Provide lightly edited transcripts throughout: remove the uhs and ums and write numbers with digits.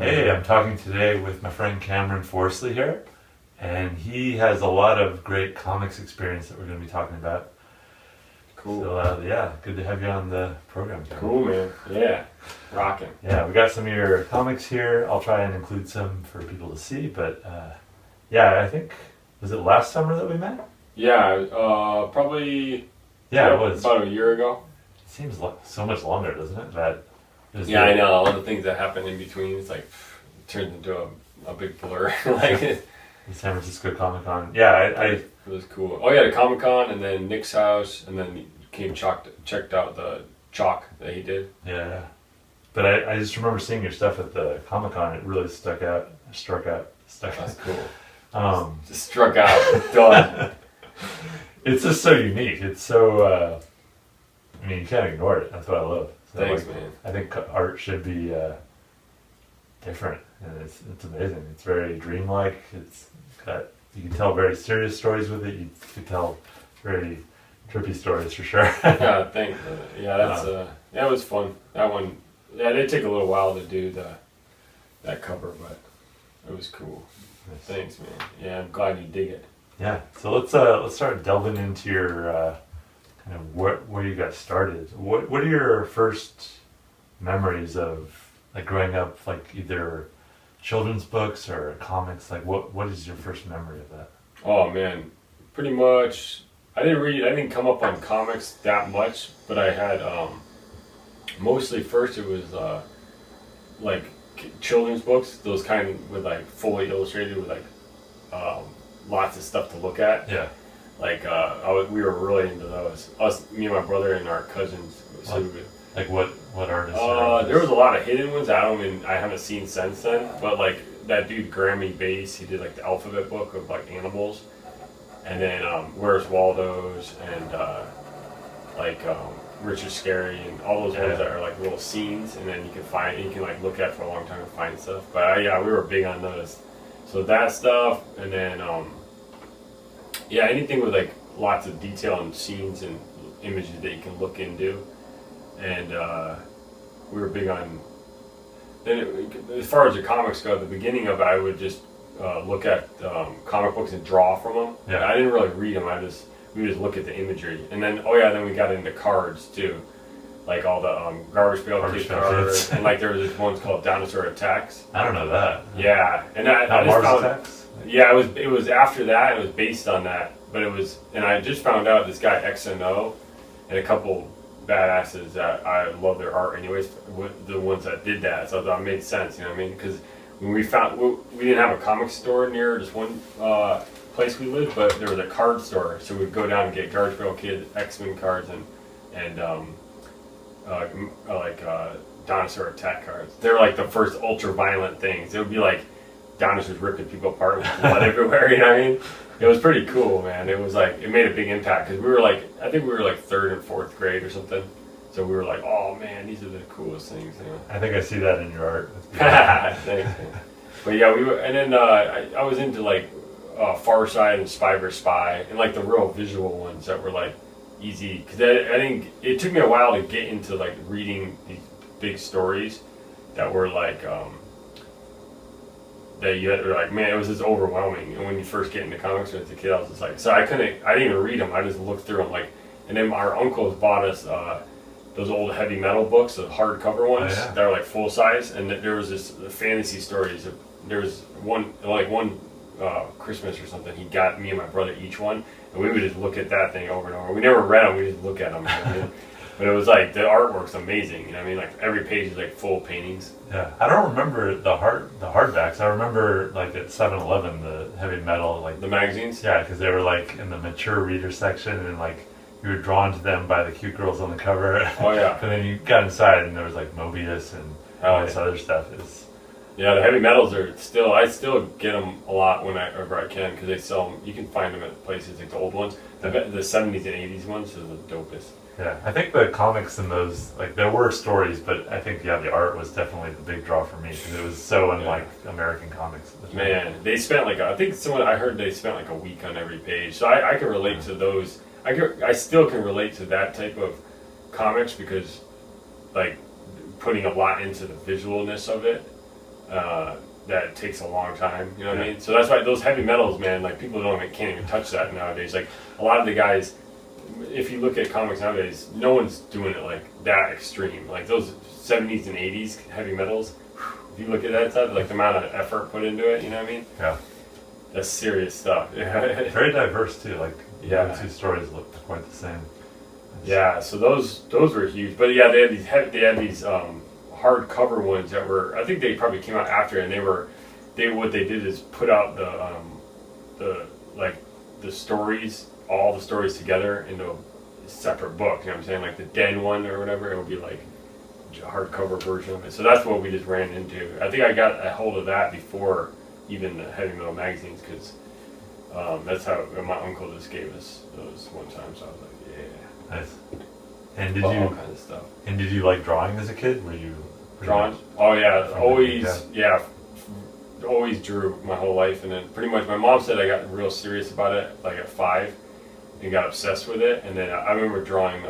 Hey, I'm talking today with my friend Cameron Forsley here, and he has a lot of great comics experience that we're going to be talking about. Cool. So, yeah, good to have you on the program, Cameron. Cool, man. Yeah, rocking. Yeah, we got some of your comics here. I'll try and include some for people to see, but yeah, I think, was it last summer that we met? Yeah, probably Yeah, it was. about a year ago. It seems so much longer, doesn't it? Yeah, I know. All the things that happen in between, it's like, it turns into a big blur. Like, the San Francisco Comic Con. Yeah, it was cool. Oh, yeah, the Comic Con, and then Nick's house, and then checked out the chalk that he did. Yeah. But I just remember seeing your stuff at the Comic Con. It really struck out. That's cool. Just struck out. Done. It's just so unique. It's so, I mean, you can't ignore it. That's what I love. So, Thanks, man. I think art should be different, and it's amazing. It's very dreamlike. You can tell very serious stories with it. You can tell very trippy stories for sure. Yeah, thanks. Yeah, that was fun. That one, yeah, it did take a little while to do that cover, but it was cool. Nice. Thanks, man. Yeah, I'm glad you dig it. Yeah. So let's start delving into your kind of where you got started. What are your first memories of like growing up, like either children's books or comics? Like what is your first memory of that? Oh man, pretty much. I didn't come up on comics that much, but I had mostly first it was like children's books, those kind with like fully illustrated with like lots of stuff to look at. Yeah. Like we were really into those. Me and my brother and our cousins. So like what artists? There was a lot of hidden ones I haven't seen since then. But like that dude Grammy Bass, he did like the alphabet book of like animals, and then Where's Waldo's and Richard Scarry and all those ones that are like little scenes, and then you can like look at for a long time and find stuff. But yeah, we were big on those. So that stuff, and then yeah, anything with like lots of detail and scenes and images that you can look into, and we were big on. Then as far as the comics go, at the beginning of it, I would just look at comic books and draw from them. Yeah. I didn't really read them. We would just look at the imagery, and then then we got into cards too, like all the Garbage Pail Kid cards, and like there was this ones called Dinosaur Attacks. I don't know that. Yeah, and I just Mars found, Attacks? yeah, it was after that. It was based on that, but and I just found out this guy XNO and a couple badasses that I love their art anyways, the ones that did that, so I thought it made sense, you know what I mean? Because when we didn't have a comic store near just one place we lived, but there was a card store, so we'd go down and get Garbage Pail Kid X-Men cards and Dinosaur Attack cards. They're like the first ultra violent things. It would be like dinosaurs ripping people apart with blood everywhere, you know what I mean? It was pretty cool, man. It was like, it made a big impact because I think we were like 3rd and 4th grade or something. So we were like, oh man, these are the coolest things, you know? I think I see that in your art. Thanks, man. But yeah, and then I was into like Far Side and Spy vs. Spy and like the real visual ones that were like easy. Because I think it took me a while to get into like reading these big stories that were like, that you were like, man, it was just overwhelming. And when you first get into comics as a kid, I was just like, so I didn't even read them. I just looked through them, like, and then our uncles bought us those old heavy metal books, the hardcover ones that are like full size. And there was this fantasy stories. There was one Christmas or something. He got me and my brother each one, and we would just look at that thing over and over. We never read them. We just look at them. You know what I mean? But it was like the artwork's amazing. You know what I mean? Like every page is like full paintings. Yeah, I don't remember the hardbacks. I remember like at 7-Eleven the heavy metal, like the magazines. Yeah, because they were like in the mature reader section, and like you were drawn to them by the cute girls on the cover. Oh yeah. And then you got inside, and there was like Mobius and all this other stuff. Yeah, the heavy metals are still. I still get them a lot whenever I can because they sell them. You can find them at places like the old ones. The 70s and 80s ones are the dopest. Yeah, I think the comics in those, like, there were stories, but I think, the art was definitely the big draw for me, because it was so unlike American comics. Man, they spent I heard they spent like a week on every page, so I can relate to those. I still can relate to that type of comics, because, like, putting a lot into the visualness of it, that takes a long time. You know what I mean? So that's why those heavy metals, man, like people can't even touch that nowadays. Like a lot of the guys, if you look at comics nowadays, no one's doing it like that extreme. Like those 70s and 80s heavy metals, if you look at that stuff, like the amount of effort put into it, you know what I mean? Yeah. That's serious stuff. Very diverse too. Like yeah, the two stories look quite the same. Yeah, so those were huge. But yeah, they had these hardcover ones that were, I think they probably came out after, and what they did is put out the stories, all the stories together into a separate book. You know what I'm saying? Like the Den one or whatever, it would be like a hardcover version of it. So that's what we just ran into. I think I got a hold of that before even the heavy metal magazines, because that's how my uncle just gave us those one time. So I was like, yeah. Nice. And did all you kinds of stuff. And did you like drawing as a kid? Were you drawing? Oh yeah, always drew my whole life, and then pretty much my mom said I got real serious about it like at 5, and got obsessed with it. And then I remember drawing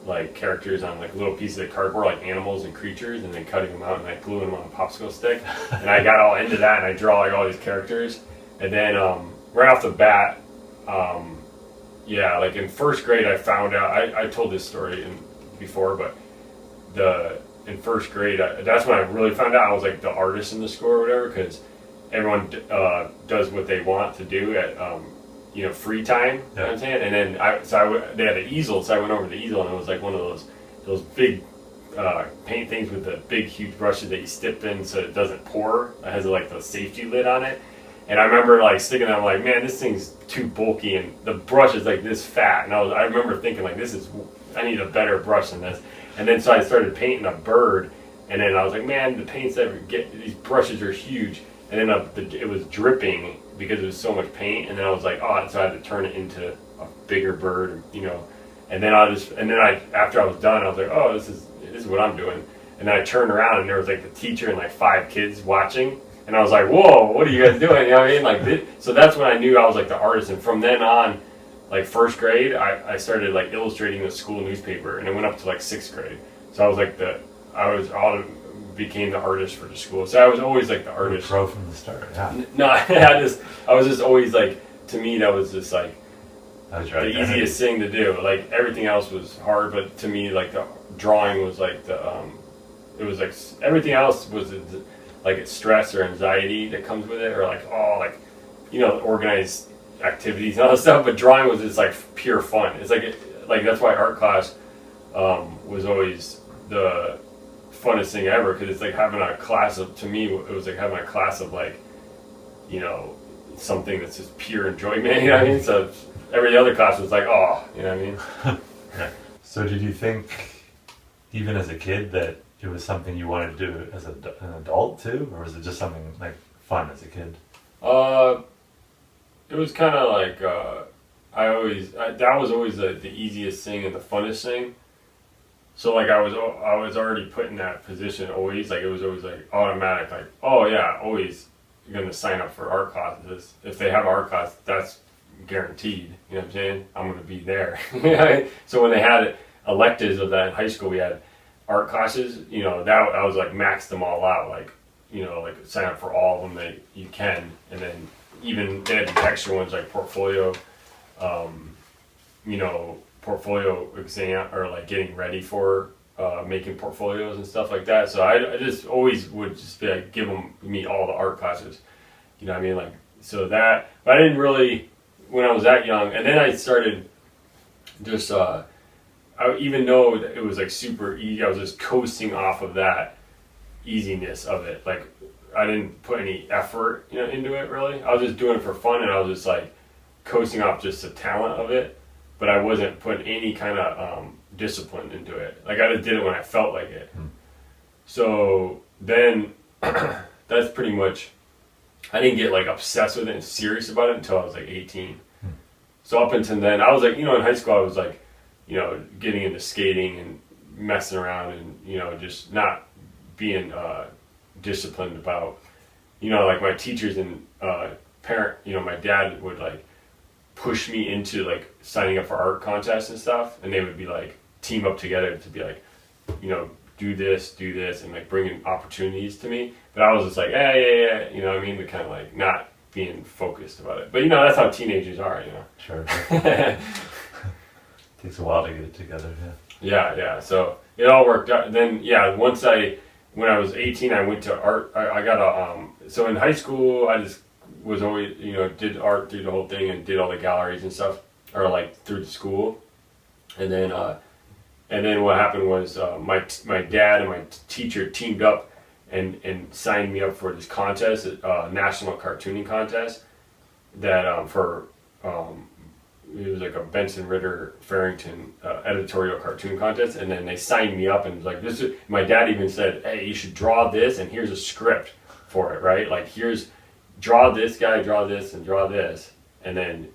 like characters on like little pieces of cardboard, like animals and creatures, and then cutting them out and like gluing them on a popsicle stick. And I got all into that, and I draw like all these characters. And then right off the bat, like in first grade, I found out. I told this story before, but in first grade, that's when I really found out I was like the artist in the school or whatever, because everyone does what they want to do at free time. You know what I'm saying? And then they had an easel, so I went over to the easel, and it was like one of those big paint things with the big huge brushes that you step in so it doesn't pour. It has like the safety lid on it. And I remember like sticking there, I'm like, man, this thing's too bulky, and the brush is like this fat. And I remember thinking like, I need a better brush than this. And then so I started painting a bird, and then I was like, man, the paints these brushes are huge. And then it was dripping because it was so much paint. And then I was like, oh, so I had to turn it into a bigger bird, And then after I was done, I was like, oh, this is what I'm doing. And then I turned around, and there was like the teacher and like 5 kids watching. And I was like, whoa, what are you guys doing? You know what I mean? Like, so that's when I knew I was like the artist. And from then on, like first grade, I started like illustrating the school newspaper, and it went up to like 6th grade. So I was like became the artist for the school. So I was always like the artist. Pro from the start. Yeah. No, I was just always like, to me that was just like the easiest thing to do. Like everything else was hard, but to me like the drawing was like it was like everything else was like it's stress or anxiety that comes with it, or like organized activities and all that stuff. But drawing was just like pure fun. It's like that's why art class was always the funnest thing ever, because it's like having a class of, to me it was like having a class of like something that's just pure enjoyment. You know what I mean? So every other class was like, oh, you know what I mean? So did you think, even as a kid, that it was something you wanted to do as an adult too, or was it just something like fun as a kid? It was kind of like that was always the easiest thing and the funnest thing. So like I was already put in that position always. Like it was always like automatic. Like, oh yeah, always going to sign up for art classes. If they have art class, that's guaranteed. You know what I'm saying? I'm going to be there. So when they had electives of that in high school, we had art classes. That I was like maxed them all out. Like like sign up for all of them that you can, and then even they had the extra ones like portfolio. Portfolio exam, or like getting ready for making portfolios and stuff like that. So I just always would just be like, me all the art classes. You know what I mean? Like, so that, but I didn't really, when I was that young, and then I started just, even though it was like super easy, I was just coasting off of that easiness of it. Like, I didn't put any effort, into it really. I was just doing it for fun, and I was just like coasting off just the talent of it. But I wasn't putting any kind of discipline into it. Like I just did it when I felt like it. So then that's pretty much, I didn't get like obsessed with it and serious about it until I was like 18. So up until then, I was like, in high school I was like, getting into skating and messing around and, just not being disciplined about, like my teachers and parent, my dad would like push me into like signing up for art contests and stuff, and they would be like team up together to be like, do this, and like bringing opportunities to me. But I was just like, yeah, you know what I mean? But kind of like not being focused about it. But you know, that's how teenagers are, you know. Sure. Takes a while to get it together, Yeah. So it all worked out. And then, when I was 18, I went to art. I got so in high school, I just was always, you know, did art through the whole thing and did all the galleries and stuff, or like through the school. And then what happened was my dad and my teacher teamed up and signed me up for this contest, national cartooning contest that it was like a Benson Ritter Farrington editorial cartoon contest, and then they signed me up and was like, my dad even said, hey, you should draw this, and here's a script for it, right? Like, draw this guy, draw this, and draw this, and then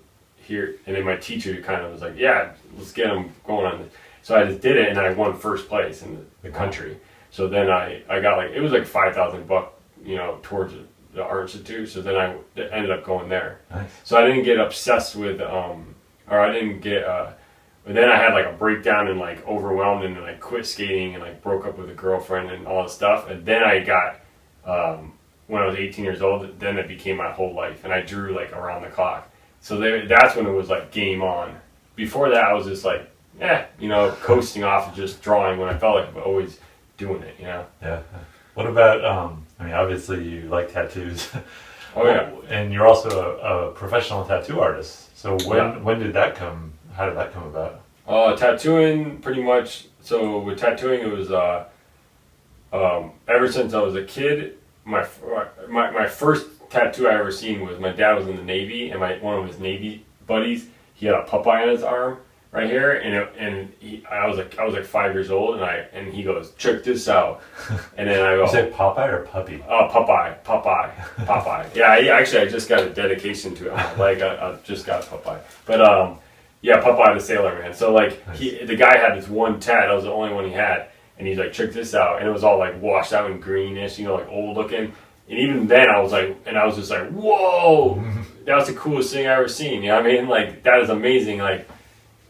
my teacher kind of was like, yeah, let's get him going on this. So I just did it, and I won first place in the country. So then I got like, it was like $5,000, you know, towards the Art Institute. So then I ended up going there. Nice. So I didn't get obsessed with, but then I had like a breakdown and like overwhelmed and like quit skating and like broke up with a girlfriend and all this stuff. And then I got, when I was 18 years old, then it became my whole life. And I drew like around the clock. So that's when it was like game on. Before that, I was just like, you know, coasting off of just drawing when I felt like I'm always doing it, you know? Yeah. What about, I mean, obviously you like tattoos. Oh, yeah. And you're also a professional tattoo artist. So when did that come? How did that come about? Tattooing, pretty much. So with tattooing, it was ever since I was a kid. My first tattoo I ever seen was my dad was in the Navy, and one of his Navy buddies, he had a Popeye on his arm right here, I was like 5 years old, and he goes, check this out, and then I go, you say Popeye or puppy? Popeye. Yeah, I just got a dedication to it. Like I just got a Popeye, but Popeye the Sailor Man. So like nice. The guy had this one tat. That was the only one he had, and he's like, check this out, and it was all like washed out and greenish, you know, like old looking. And even then, I was just like, whoa, that was the coolest thing I ever seen. You know what I mean? Like that is amazing. Like,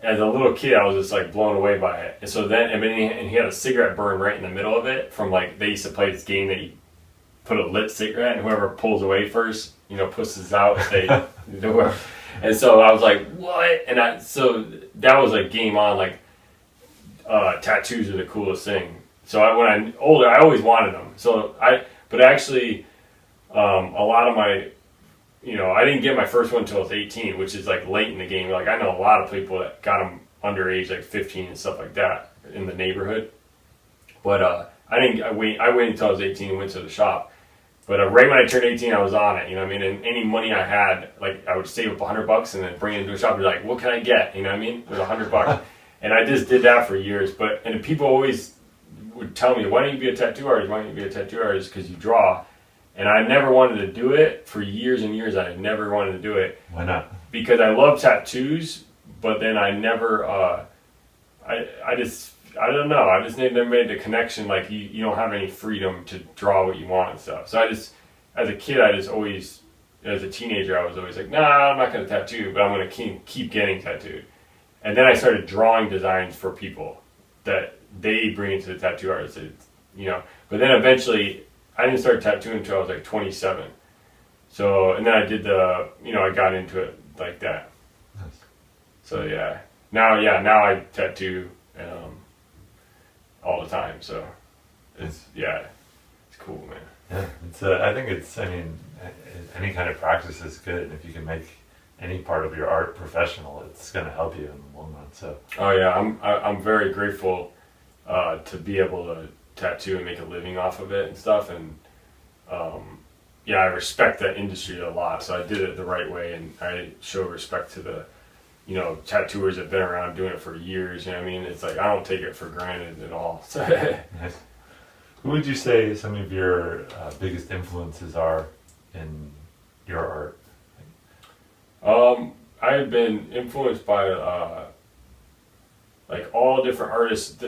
as a little kid, I was just like blown away by it. And so then, and he had a cigarette burn right in the middle of it from like, they used to play this game that you put a lit cigarette and whoever pulls away first, you know, pushes out. And so I was like, what? And so that was like game on, like tattoos are the coolest thing. So when I'm older, I always wanted them. But actually, a lot of my, you know, I didn't get my first one until I was 18, which is like late in the game. Like I know a lot of people that got them underage, like 15 and stuff like that in the neighborhood. But I waited until I was 18 and went to the shop. But right when I turned 18, I was on it. You know what I mean? And any money I had, like I would save up $100 and then bring it into a shop and be like, what can I get? You know what I mean? With $100. And I just did that for years. And people always would tell me, why don't you be a tattoo artist? Why don't you be a tattoo artist? Because you draw. And I never wanted to do it for years and years. I never wanted to do it. Why not? Because I love tattoos, but then I never, I don't know. I just never made the connection. Like you don't have any freedom to draw what you want and stuff. So as a kid, as a teenager, I was always like, nah, I'm not going to tattoo, but I'm going to keep getting tattooed. And then I started drawing designs for people that they bring into the tattoo artist, you know. But then eventually, I didn't start tattooing until I was like 27. So, and then I did I got into it like that. Nice. So now I tattoo all the time. So it's cool, man. Yeah, I mean, any kind of practice is good. If you can make any part of your art professional, it's going to help you in the long run. So. Oh yeah, I'm very grateful to be able to tattoo and make a living off of it and stuff, and I respect that industry a lot, so I did it the right way, and I show respect to the, you know, tattooers that have been around doing it for years. You know what I mean? It's like I don't take it for granted at all. Nice. Who would you say some of your biggest influences are in your art? I've been influenced by like all different artists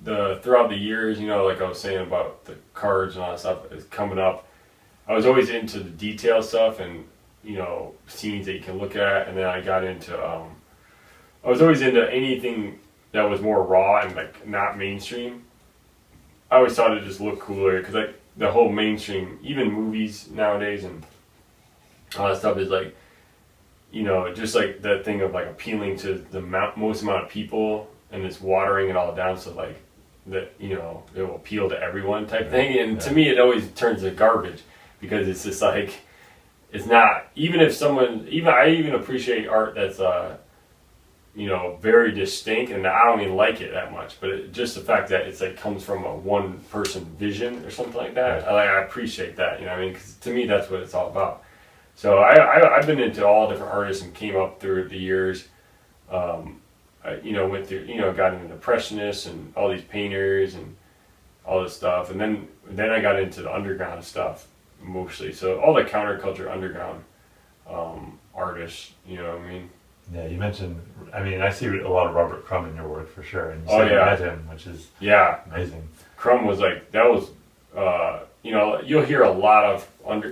throughout the years, you know, like I was saying about the cards and all that stuff is coming up. I was always into the detail stuff and, you know, scenes that you can look at, and then I got into I was always into anything that was more raw and like not mainstream. I always thought it just looked cooler because like the whole mainstream, even movies nowadays and all that stuff is like, you know, just like that thing of like appealing to the most amount of people and it's watering it all down so like that, you know, it will appeal to everyone type thing. And to me, it always turns to garbage because it's just like, it's not, even if someone, I even appreciate art that's, you know, very distinct, and I don't even like it that much, but just the fact that it's like comes from a one person vision or something like that, I appreciate that, you know what I mean? Because to me, that's what it's all about. So I've been into all different artists and came up through the years. I, you know, went through, you know, got into Impressionists and all these painters and all this stuff, and then I got into the underground stuff mostly. So all the counterculture underground artists, you know what I mean? Yeah, you mentioned. I mean, I see a lot of Robert Crumb in your work for sure, and you Oh, said you yeah. met him, which is amazing. Crumb was like that was. You know, you'll hear a lot of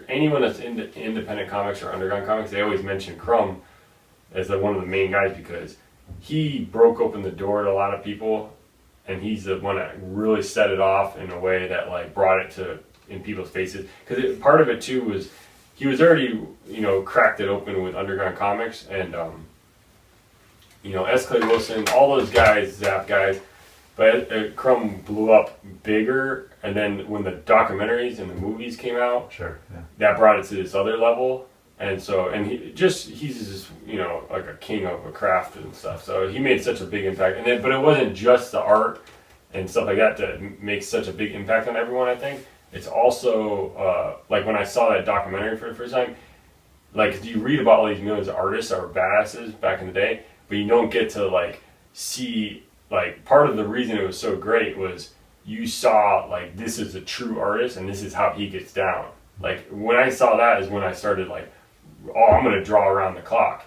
anyone that's into independent comics or underground comics. They always mention Crumb as one of the main guys because he broke open the door to a lot of people, and he's the one that really set it off in a way that like brought it to in people's faces. Because part of it too was he was already, you know, cracked it open with underground comics and you know, S. Clay Wilson, all those guys, Zap guys. But Crumb blew up bigger, and then when the documentaries and the movies came out, that brought it to this other level. And so, and he's just, you know, like a king of a craft and stuff. So he made such a big impact. And then, but it wasn't just the art and stuff like that that makes such a big impact on everyone, I think. It's also, like when I saw that documentary for the first time, like you read about all these millions of artists that were badasses back in the day, but you don't get to like see. Like, part of the reason it was so great was you saw, like, this is a true artist and this is how he gets down. Like, when I saw that is when I started, like, oh, I'm going to draw around the clock.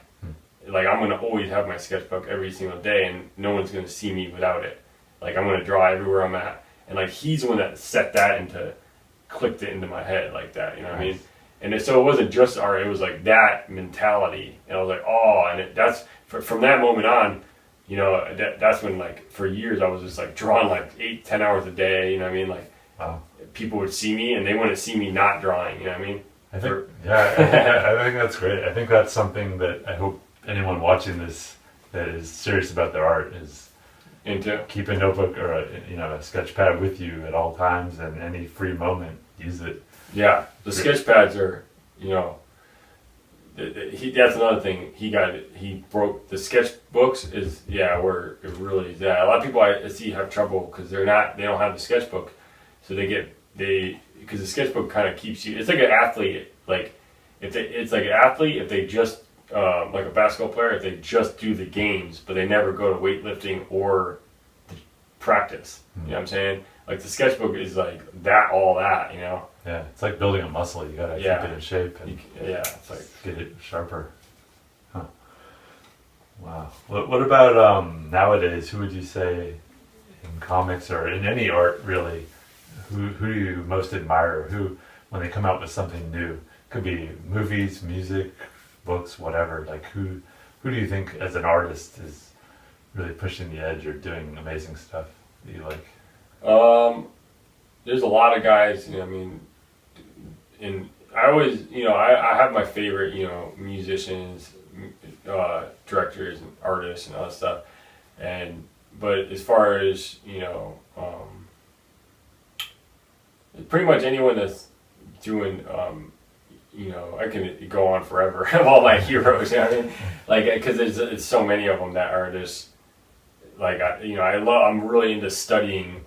Like, I'm going to always have my sketchbook every single day and no one's going to see me without it. Like, I'm going to draw everywhere I'm at. And, like, he's the one that set that clicked it into my head like that, you know what I mean? And so it wasn't just art, it was, like, that mentality. And I was like, oh, and that's, from that moment on, you know, that's when, like, for years I was just, like, drawing, like, 8-10 hours a day, you know what I mean? Like, people would see me, and they wouldn't see me not drawing, you know what I mean? I think that's great. I think that's something that I hope anyone watching this that is serious about their art is into. Keep a notebook or a sketch pad with you at all times, and any free moment, use it. Yeah, the sketch pads are, you know, that's another thing. He broke the sketchbooks. Where it really is. Yeah, a lot of people I see have trouble because they don't have the sketchbook, so because the sketchbook kind of keeps you. It's like an athlete. Like if they just like a basketball player, if they just do the games, but they never go to weightlifting or practice. You know what I'm saying? Like the sketchbook is like all that, you know. Yeah, it's like building a muscle. You gotta keep it in shape. And it's like get it sharper. Huh. Wow. What about nowadays? Who would you say in comics or in any art really? Who do you most admire? Who, when they come out with something new, could be movies, music, books, whatever. Like who do you think as an artist is really pushing the edge or doing amazing stuff that you like? There's a lot of guys, you know, I mean, and I always, you know, I have my favorite, you know, musicians, directors and artists and all that stuff. But as far as, you know, pretty much anyone that's doing, you know, I can go on forever of all my heroes, you know what I mean? Like, because there's so many of them that are just, like, I'm really into studying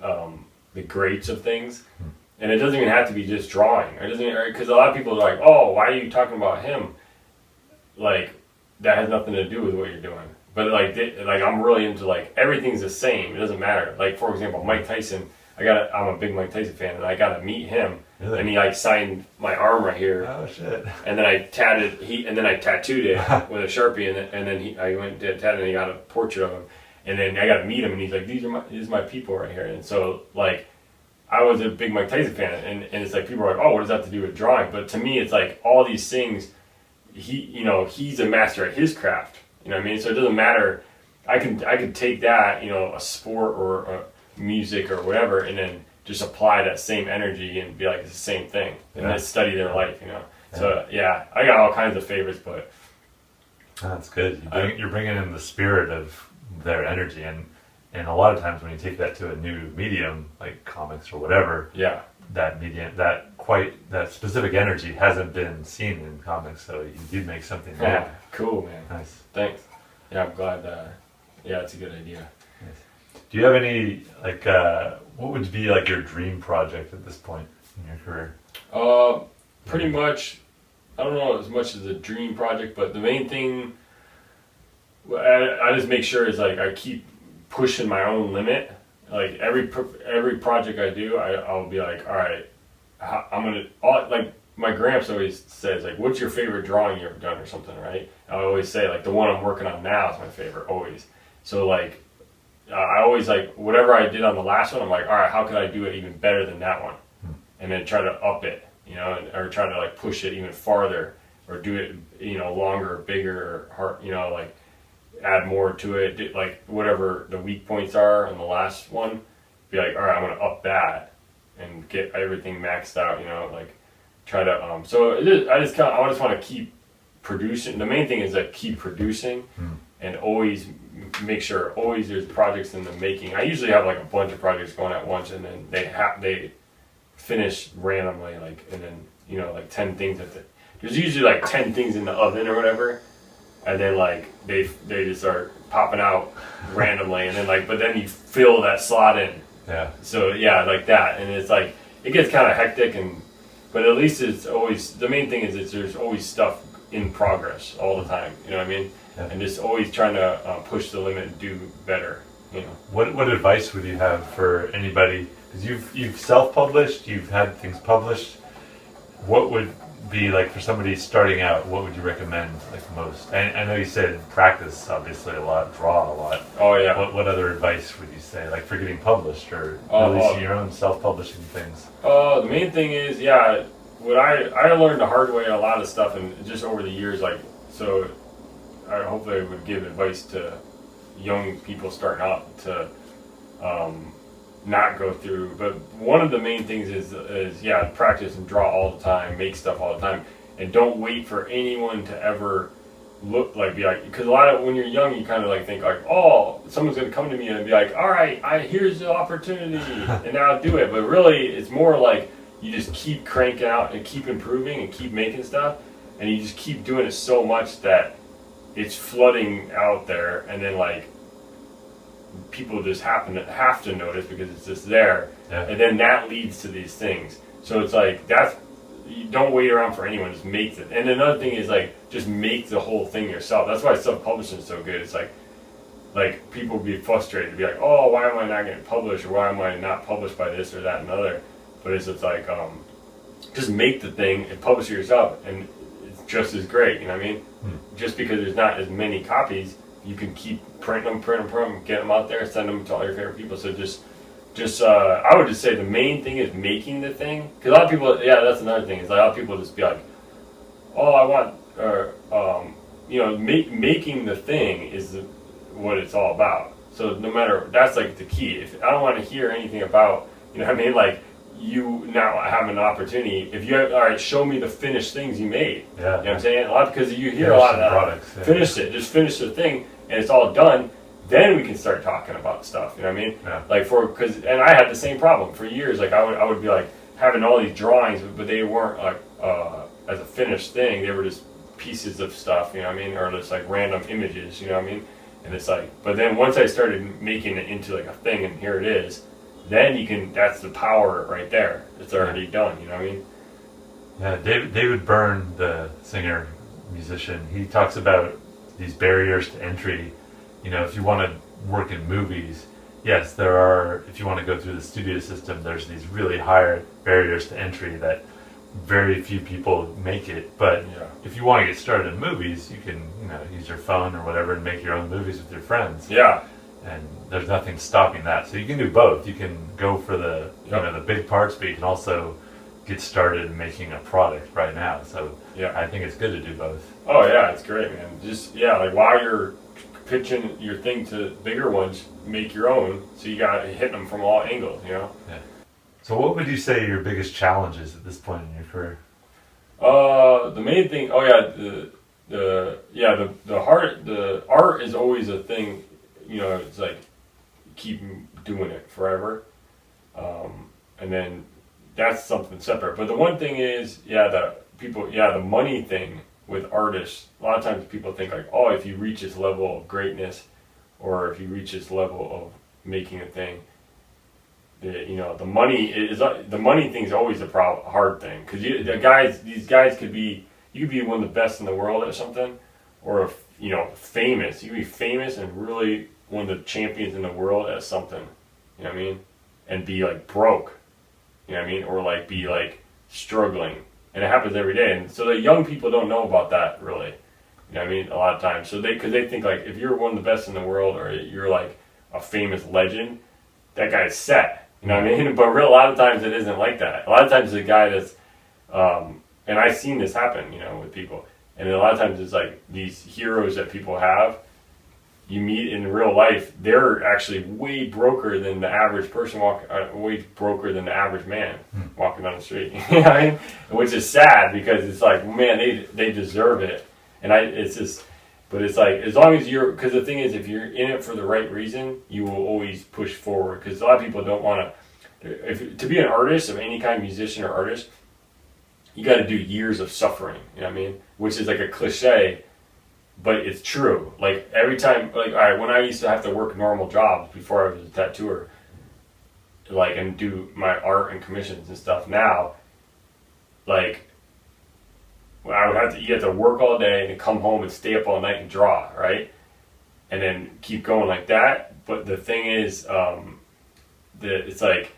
the greats of things. And it doesn't even have to be just drawing. It doesn't, because a lot of people are like, oh, why are you talking about him? Like, that has nothing to do with what you're doing. But like I'm really into like everything's the same. It doesn't matter. Like for example, Mike Tyson. I'm a big Mike Tyson fan, and I got to meet him. Really? And he like signed my arm right here. Oh shit! And then I tattooed it with a Sharpie, and then I went to tattoo, and he got a portrait of him. And then I got to meet him, and he's like, these are my people right here. And so like, I was a big Mike Tyson fan, and it's like people are like, oh, what does that have to do with drawing? But to me, it's like all these things. He's a master at his craft. You know what I mean? So it doesn't matter. I could take that, you know, a sport or a music or whatever, and then just apply that same energy and be like, it's the same thing, and just study their life, you know. So yeah, I got all kinds of favorites, but that's good. You're bringing in the spirit of their energy, and a lot of times when you take that to a new medium like comics or whatever, that medium, that specific energy hasn't been seen in comics, so you did make something new. Yeah, cool, man. Nice. Thanks. Yeah, I'm glad. Yeah, it's a good idea. Nice. Do you have any like what would be like your dream project at this point in your career? Pretty much. I don't know as much as a dream project, but the main thing I just make sure is like I keep pushing my own limit. Like every project I do, I'll be like, all right, like my gramps always says like, what's your favorite drawing you ever done or something, right? I always say like the one I'm working on now is my favorite always. So like I always like whatever I did on the last one, I'm like, all right, how could I do it even better than that one? And then try to up it, you know, or try to like push it even farther, or do it, you know, longer, bigger, you know, like add more to it, like whatever the weak points are on the last one, be like, all right, I'm gonna up that and get everything maxed out, you know, like try to so I just want to keep producing. The main thing is that keep producing and always make sure always there's projects in the making. I usually have like a bunch of projects going at once, and then they finish randomly, like, and then, you know, like 10 things there's usually like 10 things in the oven or whatever, and then like they just start popping out randomly, and then like, but then you fill that slot in. Yeah. So yeah, like that, and it's like it gets kind of hectic, but at least it's always, the main thing is there's always stuff in progress all the time. You know what I mean? Yeah. And just always trying to push the limit and do better. You know. What advice would you have for anybody? Because you've self-published, you've had things published. What would be like for somebody starting out? What would you recommend like most? I know you said practice obviously a lot, draw a lot. Oh yeah. What other advice would you say, like for getting published or releasing your own self-publishing things? The main thing is what I learned the hard way a lot of stuff, and just over the years, like, so I hopefully would give advice to young people starting out to not go through, but one of the main things is practice and draw all the time, make stuff all the time, and don't wait for anyone to ever be like, because a lot of, when you're young, you kind of like think like, oh, someone's gonna come to me and be like, all right, here's the opportunity and now I'll do it. But really it's more like you just keep cranking out and keep improving and keep making stuff, and you just keep doing it so much that it's flooding out there, and then like people just have to notice because it's just there, and then that leads to these things. So it's like you don't wait around for anyone, just make it. And another thing is like just make the whole thing yourself. That's why self-publishing is so good. It's like people be frustrated, be like, oh, why am I not getting published, or why am I not published by this or that and other? But it's like just make the thing and publish it yourself, and it's just as great. You know what I mean? Just because there's not as many copies, you can keep print them, get them out there, send them to all your favorite people. So just I would just say the main thing is making the thing. Because a lot of people, that's another thing, is like a lot of people just be like, oh, I want, making the thing is what it's all about. So no matter, that's like the key. If I don't want to hear anything about, you know what I mean, like, you now have an opportunity. If you have, all right, show me the finished things you made. Yeah. You know what I'm saying? A lot, because you hear a lot of that. Products, finish it. Just finish the thing, and it's all done. Then we can start talking about stuff. You know what I mean? Yeah. Like and I had the same problem for years. Like I would be like having all these drawings, but they weren't like as a finished thing. They were just pieces of stuff. You know what I mean? Or just like random images. You know what I mean? And it's like, but then once I started making it into like a thing, and here it is. Then you can, that's the power right there. It's already done, you know what I mean? Yeah, David Byrne, the singer, musician, he talks about these barriers to entry. You know, if you want to work in movies, yes, there are, if you want to go through the studio system, there's these really high barriers to entry that very few people make it. But if you want to get started in movies, you can, use your phone or whatever and make your own movies with your friends. Yeah. And there's nothing stopping that. So you can do both. You can go for the the big parts, but you can also get started making a product right now. So I think it's good to do both. Oh yeah, it's great, man. Just like while you're pitching your thing to bigger ones, make your own. So you got to hit them from all angles, you know. Yeah. So what would you say your biggest challenge is at this point in your career? The main thing. Oh yeah, the art is always a thing. You know, it's like keep doing it forever, and then that's something separate. But the one thing is, the money thing with artists. A lot of times people think like, oh, if you reach this level of greatness, or if you reach this level of making a thing, the money thing is always a hard thing, because these guys could be, you could be one of the best in the world at something, or famous. You could be famous and really one of the champions in the world at something. You know what I mean? And be like broke. You know what I mean? Or like be like struggling, and it happens every day. And so the young people don't know about that really. You know what I mean? A lot of times, because they think like if you're one of the best in the world, or you're like a famous legend, that guy's set. You know what I mean? But a lot of times it isn't like that. A lot of times the guy that's, and I've seen this happen, with people. And a lot of times it's like these heroes that people have, you meet in real life, they're actually way broker than the average person way broker than the average man walking down the street. You know what I mean? Which is sad, because it's like, man, they deserve it. And but it's like, as long as because the thing is, if you're in it for the right reason, you will always push forward. Because a lot of people don't want to be an artist of any kind, musician or artist, you got to do years of suffering. You know what I mean? Which is like a cliche, but it's true. Like every time, like, all right, when I used to have to work normal jobs before I was a tattooer, like, and do my art and commissions and stuff, now, like, I would you have to work all day and come home and stay up all night and draw, right? And then keep going like that. But the thing is, it's like,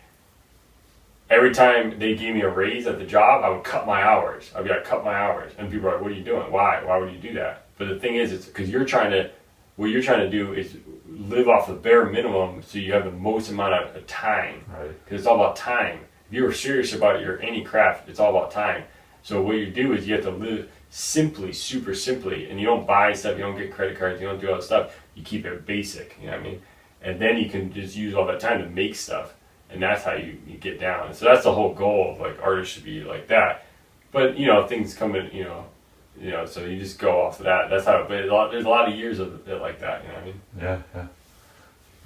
every time they gave me a raise at the job, I would cut my hours. I'd be like, cut my hours. And people are like, what are you doing? Why? Why would you do that? But the thing is, it's because what you're trying to do is live off the bare minimum, so you have the most amount of time. Right. Because it's all about time. If you're serious about any craft, it's all about time. So what you do is you have to live simply, super simply, and you don't buy stuff, you don't get credit cards, you don't do all that stuff. You keep it basic, you know what I mean? And then you can just use all that time to make stuff, and that's how you get down. And so that's the whole goal of like artists should be like that. But things come in, so you just go off of that. That's how. But there's a lot of years of it like that. You know what I mean? Yeah.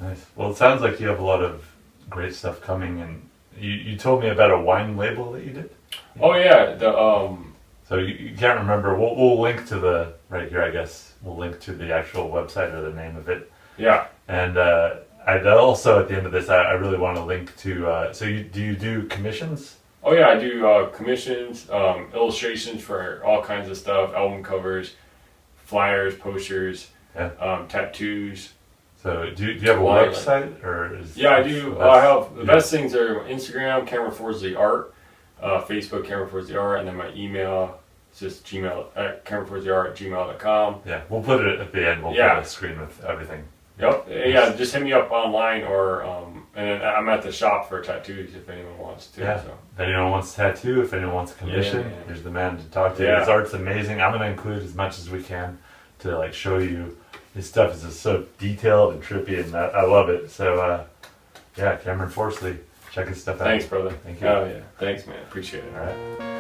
Nice. Well, it sounds like you have a lot of great stuff coming, and you told me about a wine label that you did. Oh yeah, So you can't remember. We'll link to right here, I guess. We'll link to the actual website or the name of it. Yeah. And I'd also, at the end of this, I really want to link to. So do you do commissions? Oh yeah, I do commissions, illustrations for all kinds of stuff, album covers, flyers, posters, tattoos. So do you have a website, or is? Yeah, I do. I have the best things are Instagram, Cameron Forsley Art, Facebook, Cameron Forsley Art, and then my email is just cameronforsleyart@gmail.com. Yeah, we'll put it at the end. We'll put a screen with everything. Yep. Yeah, just hit me up online, or and then I'm at the shop for tattoos if anyone wants to. Yeah. So. If anyone wants a tattoo, if anyone wants a commission, here's the man to talk to. Yeah. His art's amazing. I'm gonna include as much as we can to like show you. His stuff is just so detailed and trippy, and I love it. So Cameron Forsley, check his stuff out. Thanks, brother. Thank you. Oh yeah. Thanks, man. Appreciate it. All right.